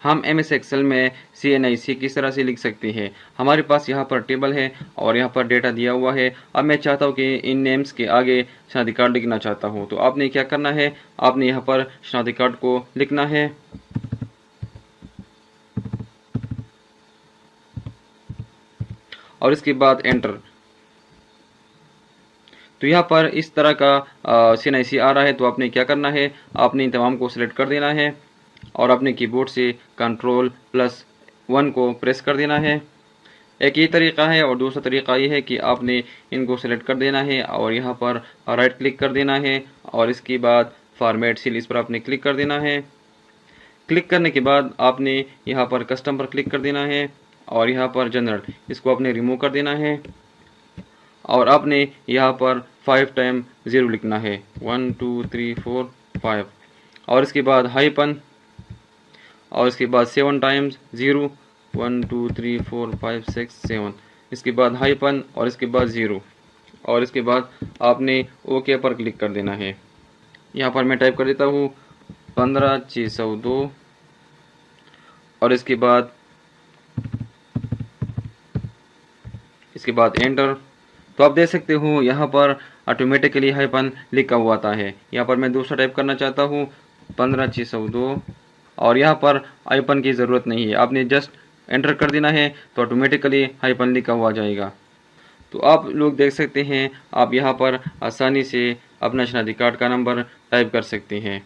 हम MS Excel में CNIC किस तरह से लिख सकते हैं। हमारे पास यहाँ पर टेबल है और यहाँ पर डेटा दिया हुआ है। अब मैं चाहता हूँ कि इन नेम्स के आगे शनाख्ती कार्ड लिखना चाहता हूँ, तो आपने क्या करना है, आपने यहाँ पर शनाख्ती कार्ड को लिखना है और इसके बाद एंटर। तो यहाँ पर इस तरह का CNIC आ रहा है। तो आपने क्या करना है, आपने इन तमाम को सिलेक्ट कर देना है और अपने कीबोर्ड से Ctrl+1 को प्रेस कर देना है। एक ये तरीका है और दूसरा तरीका ये है कि आपने इनको सेलेक्ट कर देना है और यहाँ पर राइट क्लिक कर देना है और इसके बाद फॉर्मेट सेल, इस पर आपने क्लिक कर देना है। क्लिक करने के बाद आपने यहाँ पर कस्टम पर क्लिक कर देना है और यहाँ पर जनरल, इसको आपने रिमूव कर देना है और आपने यहाँ पर 5 टाइम 0 लिखना है, 1 2 3 4 5 और इसके बाद हाइपन और इसके बाद 7 टाइम्स 0, 1 2 3 4 5 6 7, इसके बाद हाइपन और इसके बाद 0 और इसके बाद आपने ओके पर क्लिक कर देना है। यहाँ पर मैं टाइप कर देता हूँ 15602 और इसके बाद एंटर। तो आप देख सकते हो यहाँ पर ऑटोमेटिकली हाइपन लिखा हुआ आता है। यहाँ पर मैं दूसरा टाइप करना चाहता हूँ 15602 और यहाँ पर हाइपन की ज़रूरत नहीं है, आपने जस्ट एंटर कर देना है तो ऑटोमेटिकली हाइपन लिखा हुआ जाएगा। तो आप लोग देख सकते हैं, आप यहाँ पर आसानी से अपना शनाख्ती कार्ड का नंबर टाइप कर सकते हैं।